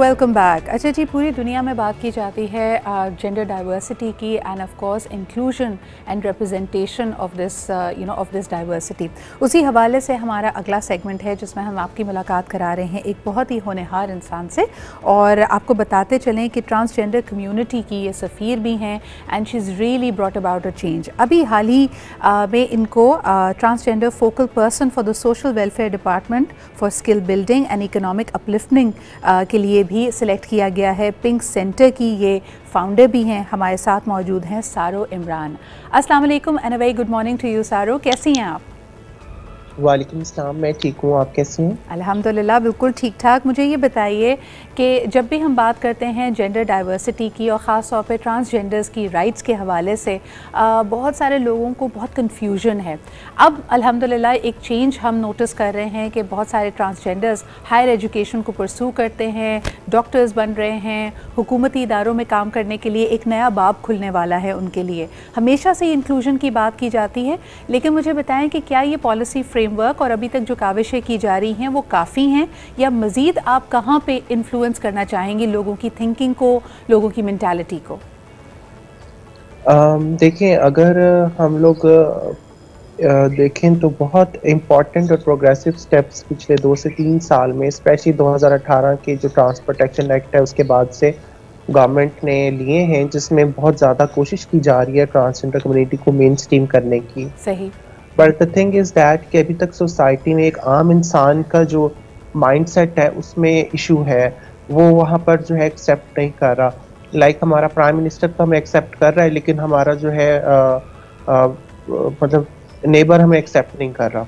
Welcome back. अच्छा जी, पूरी दुनिया में बात की जाती है जेंडर डाइवर्सिटी की end of course inclusion and representation of this diversity. उसी हवाले से हमारा अगला सेगमेंट है जिसमें हम आपकी मुलाकात करा रहे हैं एक बहुत ही होनहार इंसान से, और आपको बताते चलें कि ट्रांसजेंडर कम्युनिटी की ये सफ़ीर भी हैं and she is really brought about a change. अभी हाल ही में इनको transgender focal person for the social welfare department for skill building and economic uplifting के लिए भी सिलेक्ट किया गया है। पिंक सेंटर की ये फाउंडर भी हैं। हमारे साथ मौजूद हैं सारो इमरान। अस्सलाम वालेकुम and a very good morning to you Saro, कैसी हैं आप? वालेकुम अस्सलाम, मैं ठीक हूँ, आप कैसे हैं? अल्हम्दुलिल्लाह बिल्कुल ठीक ठाक। मुझे ये बताइए कि जब भी हम बात करते हैं जेंडर डाइवर्सिटी की और ख़ास तौर पे ट्रांसजेंडर्स की राइट्स के हवाले से बहुत सारे लोगों को बहुत कन्फ्यूजन है। अब अल्हम्दुलिल्लाह एक चेंज हम नोटिस कर रहे हैं कि बहुत सारे ट्रांसजेंडर्स हायर एजुकेशन को परसू करते हैं, डॉक्टर्स बन रहे हैं, हुकूमती इदारों में काम करने के लिए एक नया बाब खुलने वाला है उनके लिए। हमेशा से इंक्लूजन की बात की जाती है, लेकिन मुझे बताएं कि क्या ये पॉलिसी फ्रेमवर्क और अभी तक जो काविशें की जा रही हैं वो काफ़ी हैं, या मज़ीद आप कहाँ पे इन्फ्लुएंस करना चाहेंगी लोगों की थिंकिंग को, लोगों की मेंटालिटी को? देखिए, अगर हम लोग देखें तो बहुत इम्पॉर्टेंट और प्रोग्रेसिव स्टेप्स पिछले 2 से 3 साल में, स्पेशली 2018 के जो ट्रांस प्रोटेक्शन एक्ट है उसके बाद से गवर्नमेंट ने लिए हैं, जिसमें बहुत ज़्यादा कोशिश की जा रही है ट्रांसजेंडर कम्युनिटी को मेन स्ट्रीम करने की। सही। But the thing is that कि अभी तक सोसाइटी में एक आम इंसान का जो माइंडसेट है उसमें इशू है, वो वहाँ पर जो है एक्सेप्ट नहीं कर रहा। लाइक हमारा प्राइम मिनिस्टर तो हमें एक्सेप्ट कर रहा है, लेकिन हमारा जो है मतलब नेबर हमें एक्सेप्ट नहीं कर रहा।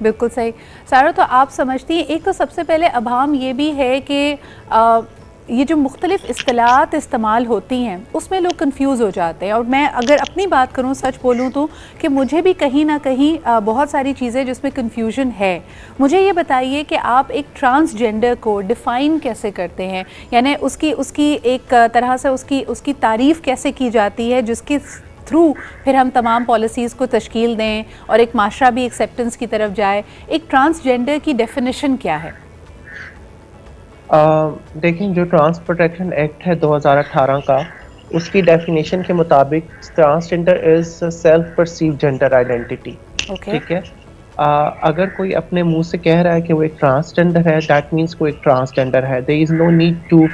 बिल्कुल सही। सारा, तो आप समझती हैं, एक तो सबसे पहले अभाम ये भी है कि ये जो मुख्तलिफ इस्तिलाहात इस्तेमाल होती हैं उसमें लोग कंफ्यूज हो जाते हैं। और मैं अगर अपनी बात करूं, सच बोलूं तो कि मुझे भी कहीं ना कहीं बहुत सारी चीज़ें जिसमें कंफ्यूजन है। मुझे ये बताइए कि आप एक ट्रांसजेंडर को डिफ़ाइन कैसे करते हैं, यानी उसकी एक तरह से उसकी तारीफ़ कैसे की जाती है जिसके थ्रू फिर हम तमाम पॉलिसीज़ को तश्कील दें और एक माशरा भी एक्सेप्टेंस की तरफ जाए। एक ट्रांसजेंडर की डेफिनेशन क्या है? देखिए, जो ट्रांस प्रोटेक्शन एक्ट है 2018 का, उसकी डेफिनेशन के मुताबिक transgender is self perceive gender identity. ठीक है। अगर कोई अपने मुंह से कह रहा है कि वो एक ट्रांसजेंडर है, दैट मीन्स वो एक ट्रांसजेंडर है। There is no need to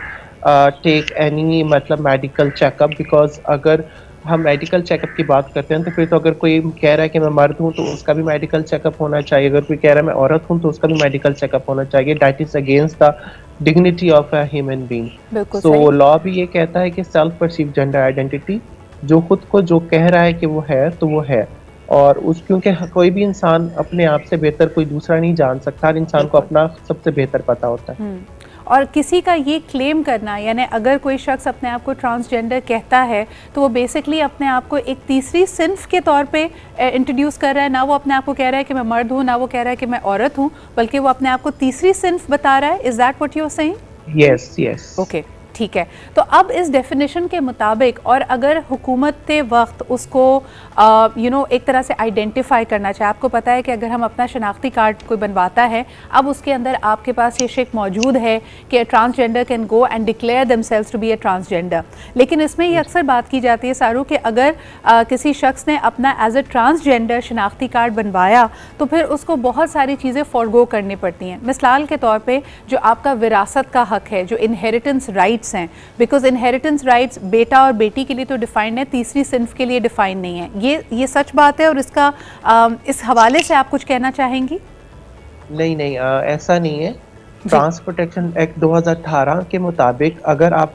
take any मतलब मेडिकल चेकअप, बिकॉज अगर हम मेडिकल चेकअप की बात करते हैं तो फिर तो अगर कोई कह रहा है कि मैं मर्द हूँ तो उसका भी मेडिकल चेकअप होना चाहिए, अगर कोई कह रहा है मैं औरत हूँ तो उसका भी मेडिकल चेकअप होना चाहिए। That is against the dignity of a human being. So law भी ये कहता है कि सेल्फ परसीव जेंडर आइडेंटिटी, जो खुद को जो कह रहा है कि वो है तो वो है, और उस क्योंकि कोई भी इंसान अपने आप से बेहतर कोई दूसरा नहीं जान सकता, हर इंसान को अपना सबसे बेहतर पता होता है। और किसी का ये क्लेम करना, यानी अगर कोई शख्स अपने आप को ट्रांसजेंडर कहता है तो वो बेसिकली अपने आप को एक तीसरी सिन्फ के तौर पे इंट्रोड्यूस कर रहा है। ना वो अपने आप को कह रहा है कि मैं मर्द हूँ, ना वो कह रहा है कि मैं औरत हूँ, बल्कि वो अपने आप को तीसरी सिन्फ बता रहा है। Is that what you are saying? Yes yes. Okay, ठीक है। तो अब इस डेफिनेशन के मुताबिक, और अगर हुकूमत वक्त उसको एक तरह से आइडेंटिफाई करना चाहे, आपको पता है कि अगर हम अपना शनाख्ती कार्ड कोई बनवाता है, अब उसके अंदर आपके पास ये शिक मौजूद है कि transgender can go and declare themselves to be a transgender. लेकिन इसमें ये अक्सर बात की जाती है सारू कि अगर किसी शख्स ने अपना एज ए ट्रांसजेंडर शनाख्ती कार्ड बनवाया तो फिर उसको बहुत सारी चीज़ें फॉरगो करनी पड़ती हैं। मिसाल के तौर पर जो आपका विरासत का हक है, जो इनहेरिटेंस राइट हैं, बिकॉज इनहेरिटेंस राइट्स बेटा और बेटी के लिए तो डिफाइंड है, तीसरी सिन्फ के लिए डिफाइंड नहीं है। ये सच बात है, और इसका इस हवाले से आप कुछ कहना चाहेंगी? नहीं नहीं, ऐसा नहीं है। ट्रांस प्रोटेक्शन एक्ट 2018 के मुताबिक अगर आप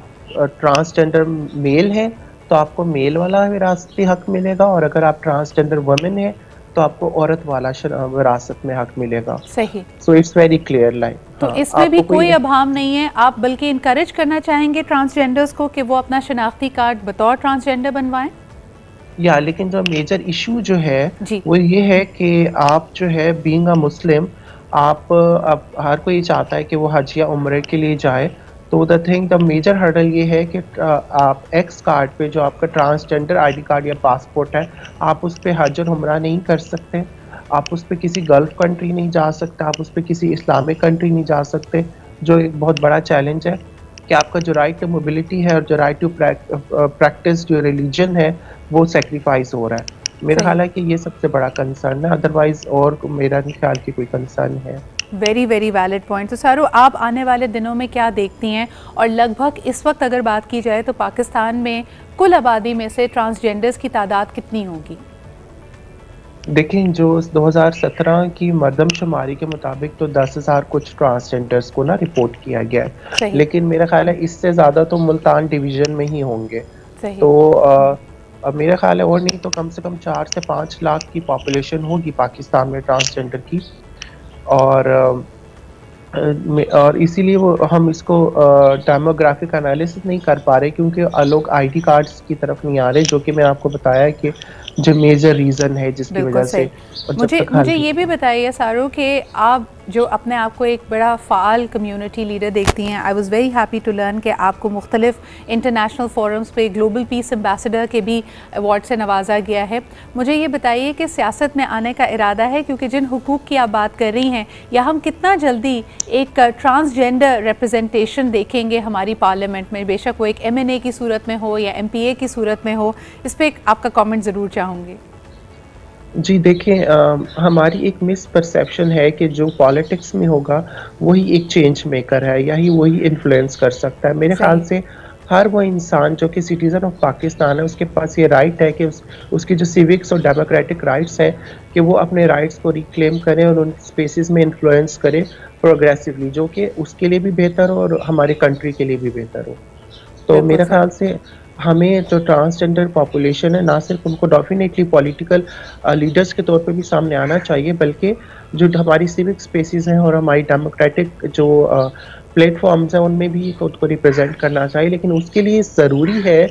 ट्रांसजेंडर मेल हैं तो आपको मेल वाला विरासती हक मिलेगा, और अगर आप ट्रांसजेंडर वुमेन हैं तो आपको औरत वाला विरासत में हक मिलेगा। सही। So it's very clear line. तो इसमें भी कोई अभाव नहीं है, आप बल्कि इनकरेज करना चाहेंगे ट्रांसजेंडर्स को कि वो अपना शनाख्ती कार्ड बतौर ट्रांसजेंडर बनवाएं? या लेकिन जो मेजर इशू जो है वो ये है कि आप जो है बीइंग अ मुस्लिम, आप अब हर कोई चाहता है कि वो हज या उम्रे के लिए जाए। तो द मेजर हर्डल ये है कि आप एक्स कार्ड पे जो आपका ट्रांसजेंडर आईडी कार्ड या पासपोर्ट है, आप उस पर हज और उम्रा नहीं कर सकते, आप उस पर किसी गल्फ कंट्री नहीं जा सकते, आप उस पर किसी इस्लामिक कंट्री नहीं जा सकते। जो एक बहुत बड़ा चैलेंज है कि आपका जो राइट टू मोबिलिटी है और जो राइट टू प्रैक्टिस जो रिलीजन है वो सेक्रीफाइस हो रहा है। मेरा ख्याल है कि ये सबसे बड़ा कंसर्न है, अदरवाइज और मेरा नहीं ख्याल कि कोई कंसर्न है। Very very valid point. तो सारू, आप आने वाले दिनों में क्या देखती हैं, और लगभग इस वक्त अगर बात की जाए तो पाकिस्तान में कुल आबादी में से ट्रांसजेंडर्स की तादाद कितनी होगी? देखें, जो 2017 की मरदमशुमारी के मुताबिक तो 10,000 कुछ ट्रांसजेंडर्स को ना रिपोर्ट किया गया है, लेकिन मेरा ख्याल है इससे ज़्यादा तो मुल्तान डिवीज़न में ही होंगे। तो अब मेरा ख्याल है और नहीं तो कम से कम 4 से 5 लाख की पॉपुलेशन होगी पाकिस्तान में ट्रांसजेंडर की, और इसीलिए वो हम इसको डेमोग्राफिक एनालिसिस नहीं कर पा रहे क्योंकि लोग आईडी कार्ड्स की तरफ नहीं आ रहे, जो कि मैं आपको बताया कि जो मेजर रीज़न है जिसकी वजह से। मुझे ये भी बताइए सारू कि आप जो अपने आप को एक बड़ा फ़ाल कम्युनिटी लीडर देखती हैं, I was very happy to learn कि आपको मुख्तलिफ इंटरनेशनल फोरम्स पे ग्लोबल पीस एम्बेसडर के भी अवार्ड से नवाजा गया है। मुझे ये बताइए कि सियासत में आने का इरादा है, क्योंकि जिन हुकूक की आप बात कर रही हैं, या हम कितना जल्दी एक ट्रांसजेंडर रिप्रेजेंटेशन देखेंगे हमारी पार्लियामेंट में, बेशक वो एक MNA की सूरत में हो या MPA की सूरत में हो? इस पर आपका कॉमेंट ज़रूर चाहूँगी। जी देखें, हमारी एक मिस परसेप्शन है कि जो पॉलिटिक्स में होगा वही एक चेंज मेकर है या ही वही इन्फ्लुएंस कर सकता है। मेरे ख्याल से हर वो इंसान जो कि सिटीज़न ऑफ पाकिस्तान है उसके पास ये राइट है कि उसकी जो सिविक्स और डेमोक्रेटिक राइट्स है कि वो अपने राइट्स को रिक्लेम करें और उन स्पेसेस में इन्फ्लुएंस करे प्रोग्रेसिवली, जो कि उसके लिए भी बेहतर हो और हमारी कंट्री के लिए भी बेहतर हो। तो मेरे ख्याल से हमें जो ट्रांसजेंडर पॉपुलेशन है, ना सिर्फ उनको डेफिनेटली पॉलिटिकल लीडर्स के तौर पे भी सामने आना चाहिए, बल्कि जो हमारी सिविक स्पेसेस हैं और हमारी डेमोक्रेटिक जो प्लेटफॉर्म्स हैं उनमें भी खुद को रिप्रेजेंट करना चाहिए। लेकिन उसके लिए ज़रूरी है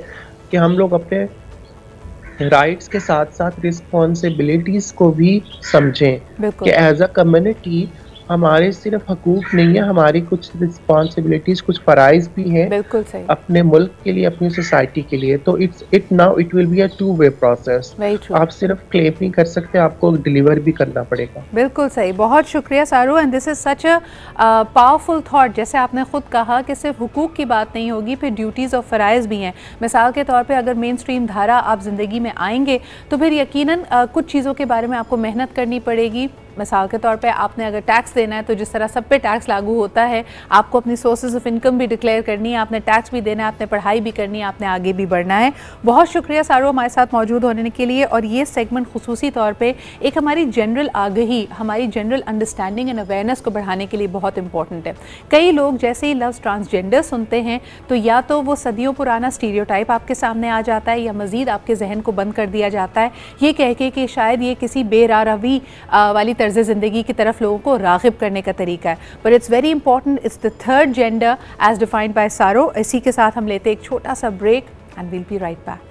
कि हम लोग अपने राइट्स के साथ साथ रिस्पॉन्सिबिलिटीज़ को भी समझें कि एज अ कम्युनिटी हमारे सिर्फ हकूक नहीं है, हमारी कुछ रिस्पॉन्सिबिलिटीज, कुछ फ़राइज़ भी हैं बिल्कुल सही, अपने मुल्क के लिए, अपनी सोसाइटी के लिए। तो it will be a two way process. आप सिर्फ क्लेम नहीं कर सकते, आपको डिलीवर भी करना पड़ेगा। बिल्कुल सही, बहुत शुक्रिया सारू, and this is such a powerful thought. जैसे आपने खुद कहा कि सिर्फ हुकूक की बात नहीं होगी, फिर ड्यूटीज़ और फ़राइज़ भी हैं। मिसाल के तौर पे अगर मेन स्ट्रीम धारा आप ज़िंदगी में आएंगे तो फिर यकीनन कुछ चीज़ों के बारे में आपको मेहनत करनी पड़ेगी। मिसाल के तौर पे आपने अगर टैक्स देना है तो जिस तरह सब पे टैक्स लागू होता है, आपको अपनी सोर्सेज ऑफ इनकम भी डिक्लेयर करनी है, आपने टैक्स भी देना है, आपने पढ़ाई भी करनी है, आपने आगे भी बढ़ना है। बहुत शुक्रिया सारो हमारे साथ मौजूद होने के लिए। और ये सेगमेंट खुसूसी तौर पे एक हमारी जनरल आगही, हमारी जनरल अंडरस्टैंडिंग एंड अवेयरनेस को बढ़ाने के लिए बहुत इंपॉर्टेंट है। कई लोग जैसे ही लफ्ज़ ट्रांसजेंडर सुनते हैं तो या तो वो सदियों पुराना स्टीरियोटाइप आपके सामने आ जाता है, या मज़ीद आपके जहन को बंद कर दिया जाता है ये कह के कि शायद ये किसी बेरारवी वाली तर्ज़ ज़िंदगी की तरफ लोगों को राग़िब करने का तरीका है। But it's very important, it's the third gender as defined by Saro. इसी के साथ हम लेते एक छोटा सा break and we'll be right back.